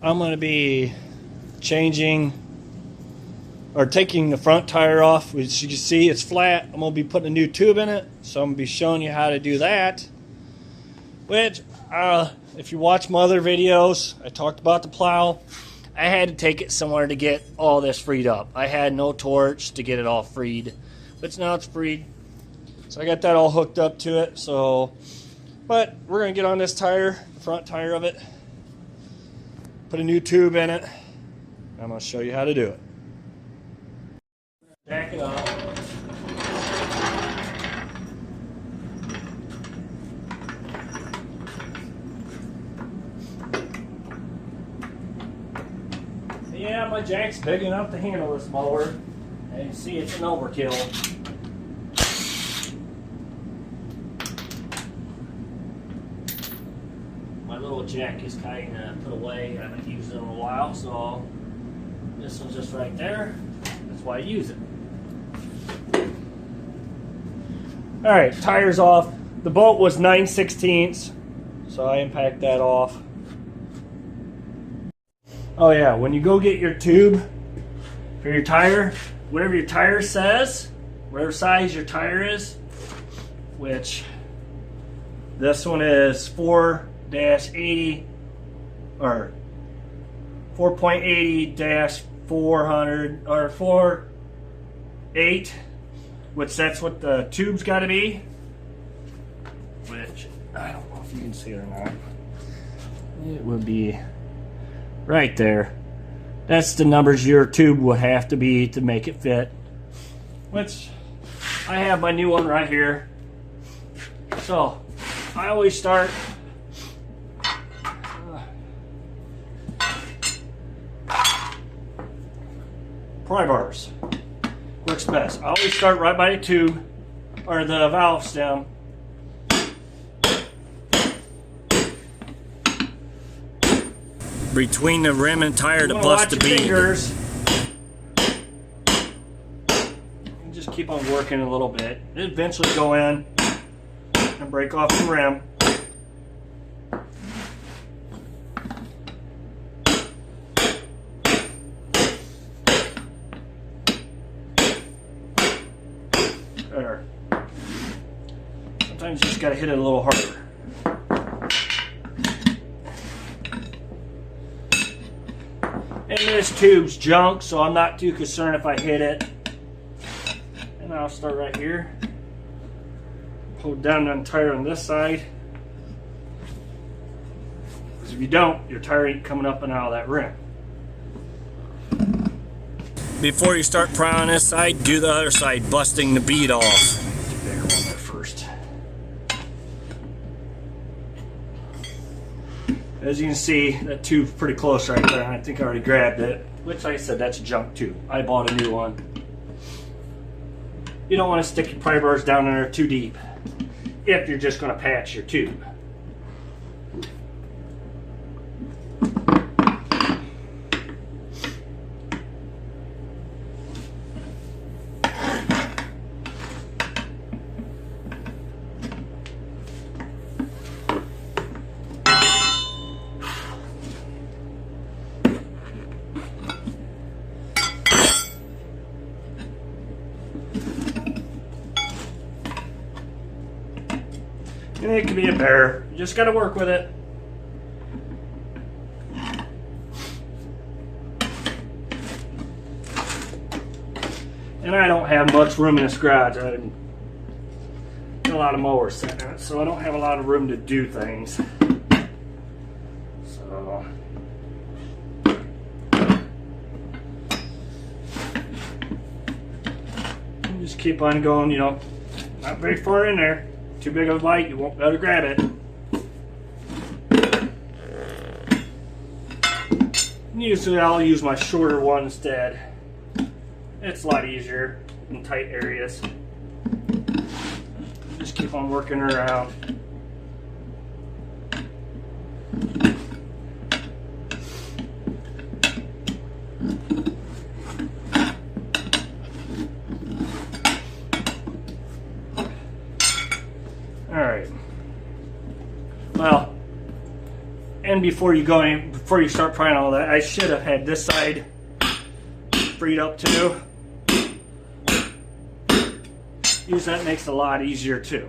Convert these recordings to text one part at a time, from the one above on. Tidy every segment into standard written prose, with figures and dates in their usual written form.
I'm going to be changing or taking the front tire off, which you can see it's flat. I'm going to be putting a new tube in it, so I'm going to be showing you how to do that. Which, if you watch my other videos, I talked about the plow. I had to take it somewhere to get all this freed up. I had no torch to get it all freed, but now it's freed. So I got that all hooked up to it. So, but we're going to get on this tire, the front tire of it, put a new tube in it. I'm going to show you how to do it. Back it up. Yeah, my jack's big enough to handle this mower. And you see it's an overkill. My little jack is kind of put away. I haven't used it in a while, so this one's just right there. That's why I use it. Alright, tires off. The bolt was 9/16, so I impact that off. Oh yeah, when you go get your tube for your tire, whatever your tire says, whatever size your tire is, which this one is 4-80 or 4.80-400 or 4.8, which that's what the tube's got to be, which I don't know if you can see it or not. It would be right there. That's the numbers your tube will have to be to make it fit, which I have my new one right here. So I always start pry bars. Works best. I always start right by the tube or the valve stem. Between the rim and tire to bust the bead. Fingers. And just keep on working a little bit. It'll eventually go in and break off the rim. There. Sometimes you just gotta hit it a little harder. And this tube's junk, so I'm not too concerned if I hit it. And I'll start right here. Pull down the tire on this side. Because if you don't, your tire ain't coming up and out of that rim. Before you start prying this side, do the other side, busting the bead off. Get the bigger one there first. As you can see, that tube's pretty close right there. I think I already grabbed it, which like I said, that's a junk tube. I bought a new one. You don't want to stick your pry bars down in there too deep if you're just going to patch your tube. And it can be a bear. You just got to work with it. And I don't have much room in this garage. I got a lot of mowers sitting in it, so I don't have a lot of room to do things. So you just keep on going, you know, not very far in there. Too big of a bite, you won't be able to grab it. Usually I'll use my shorter one instead. It's a lot easier in tight areas. Just keep on working around. Alright. Well, and before you go any before you start prying all that, I should have had this side freed up too. Use that, makes it a lot easier too.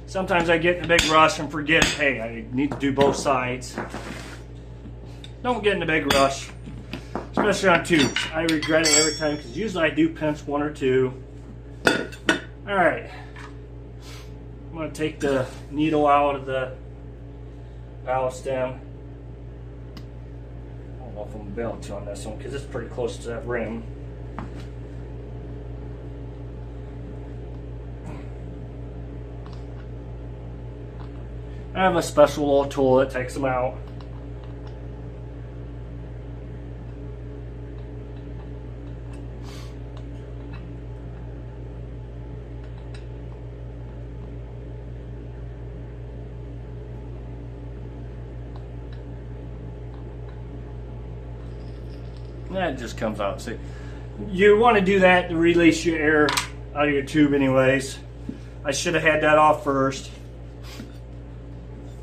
Sometimes I get in a big rush and forget, hey, I need to do both sides. Don't get in a big rush, especially on tubes. I regret it every time because usually I do pinch one or two. All right, I'm going to take the needle out of the valve stem. I don't know if I'm going to be able to on this one because it's pretty close to that rim. I have a special little tool that takes them out. That just comes out. See, you want to do that to release your air out of your tube anyways. I should have had that off first.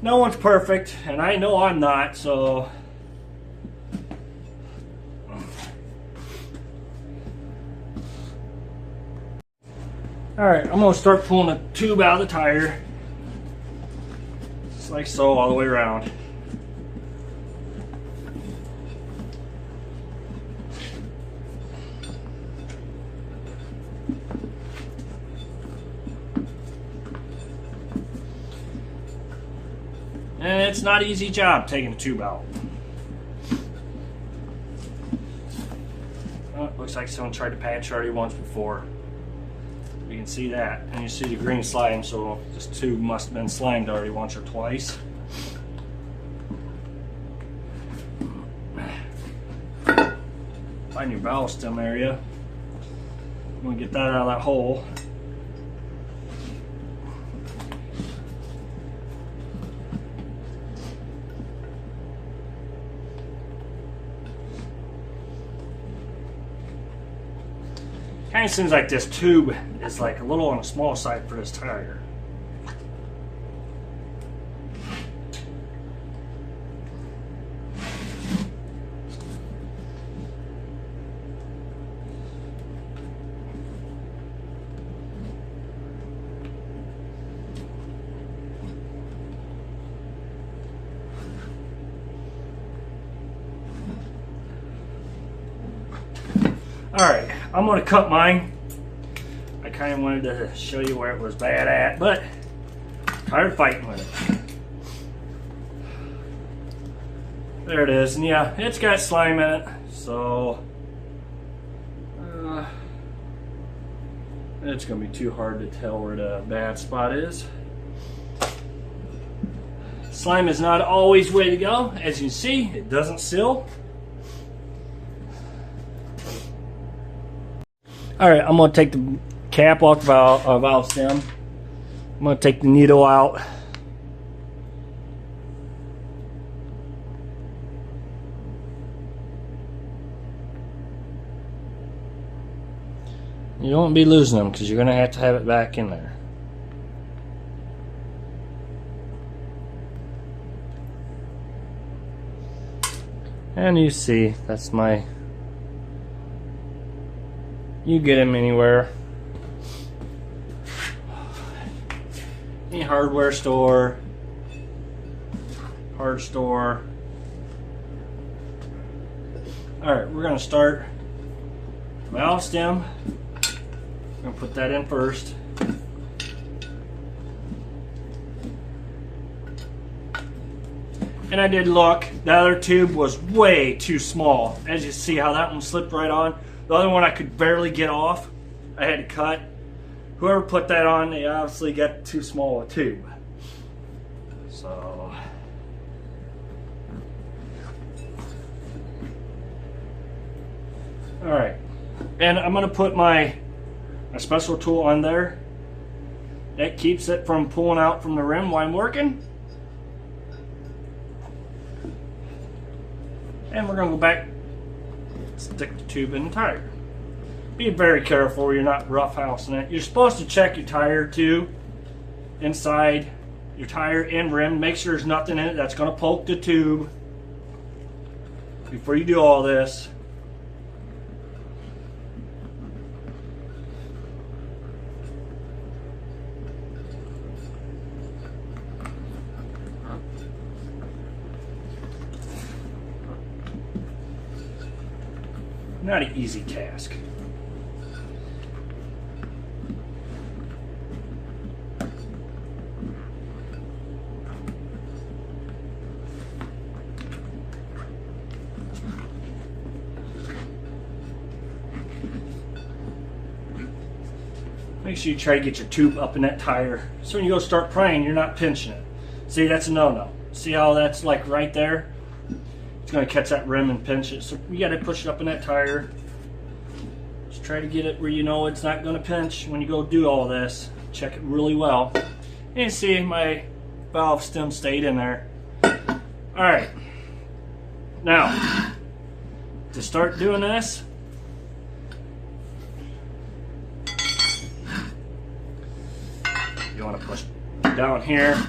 No one's perfect, and I know I'm not, so alright, I'm going to start pulling the tube out of the tire. Just like so, all the way around. And it's not an easy job taking the tube out. Oh, looks like someone tried to patch already once before. You can see that, and you see the green slime, so this tube must have been slimed already once or twice. Find your valve stem area. I'm going to get that out of that hole. Kind of seems like this tube is like a little on the small side for this tire. Alright, I'm going to cut mine. I kind of wanted to show you where it was bad at, but tired of fighting with it. There it is, and yeah, it's got slime in it, so it's going to be too hard to tell where the bad spot is. Slime is not always the way to go. As you can see, it doesn't seal. Alright, I'm going to take the cap off the valve stem. I'm going to take the needle out. You don't want to be losing them because you're going to have it back in there. And you see, that's my... You get them anywhere. Any hardware store, hard store. Alright, we're going to start valve stem. I'm going to put that in first. And I did look, the other tube was way too small. As you see how that one slipped right on. The other one I could barely get off. I had to cut. Whoever put that on, they obviously got too small a tube. So alright. And I'm gonna put my special tool on there. That keeps it from pulling out from the rim while I'm working. And we're gonna go back, stick the tube in the tire. Be very careful you're not roughhousing it. You're supposed to check your tire too, inside, your tire and rim. Make sure there's nothing in it that's going to poke the tube before you do all this. Not an easy task. Make sure you try to get your tube up in that tire so when you go start praying, you're not pinching it. See, that's a no-no. See how that's like right there? It's going to catch that rim and pinch it. So you got to push it up in that tire. Just try to get it where you know it's not going to pinch when you go do all this. Check it really well. And see, my valve stem stayed in there. Alright. Now, to start doing this, you want to push down here.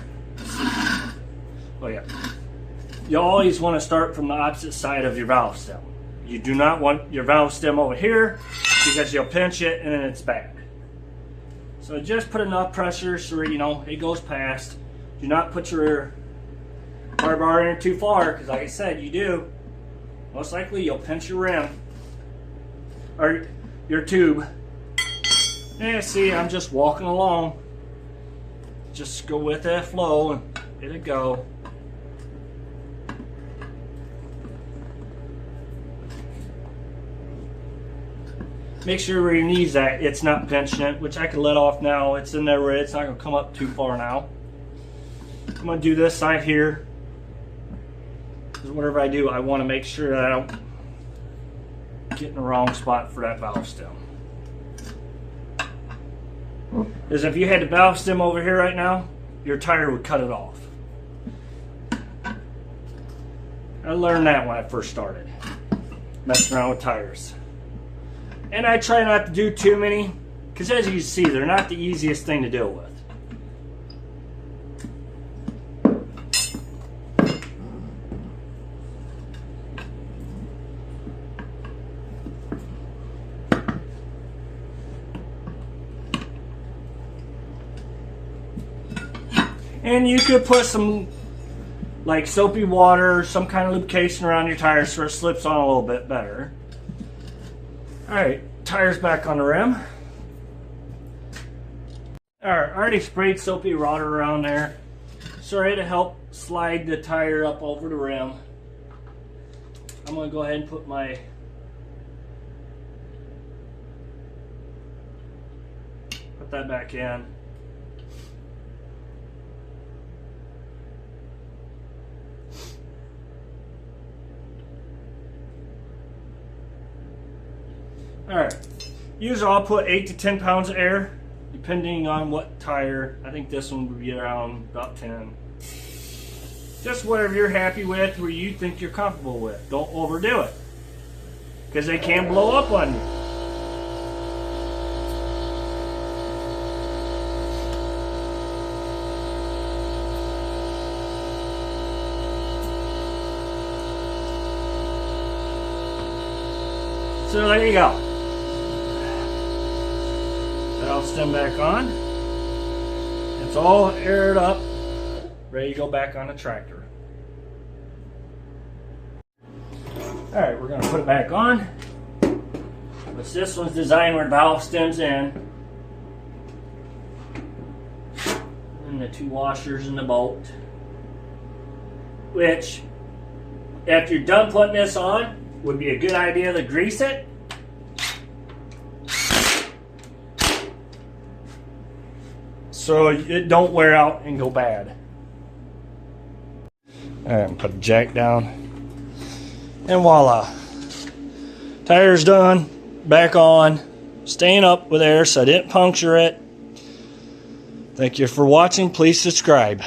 Oh yeah. You always want to start from the opposite side of your valve stem. You do not want your valve stem over here because you'll pinch it and then it's bad. So just put enough pressure so you know it goes past. Do not put your car bar in too far because like I said, you do. Most likely you'll pinch your rim or your tube. And see, I'm just walking along. Just go with that flow and let it go. Make sure where your knee's at, it's not pinching it, which I can let off now. It's in there where it's not going to come up too far now. I'm going to do this side here. Because whatever I do, I want to make sure that I don't get in the wrong spot for that valve stem. Because if you had the valve stem over here right now, your tire would cut it off. I learned that when I first started messing around with tires. And I try not to do too many, because as you can see, they're not the easiest thing to deal with. And you could put some like soapy water, some kind of lubrication around your tires so it slips on a little bit better. Alright, tires back on the rim. Alright, I already sprayed soapy water around there. Sorry to help slide the tire up over the rim. I'm going to go ahead and put my that back in. Alright, usually I'll put 8 to 10 pounds of air, depending on what tire. I think this one would be around about 10. Just whatever you're happy with, where you think you're comfortable with. Don't overdo it, because they can blow up on you. So there you go. Valve stem back on. It's all aired up, ready to go back on the tractor. Alright, we're going to put it back on. But this one's designed where the valve stem's in. And the 2 washers and the bolt. Which, after you're done putting this on, would be a good idea to grease it. So it don't wear out and go bad. Alright, put the jack down. And voila. Tire's done. Back on. Staying up with air so I didn't puncture it. Thank you for watching. Please subscribe.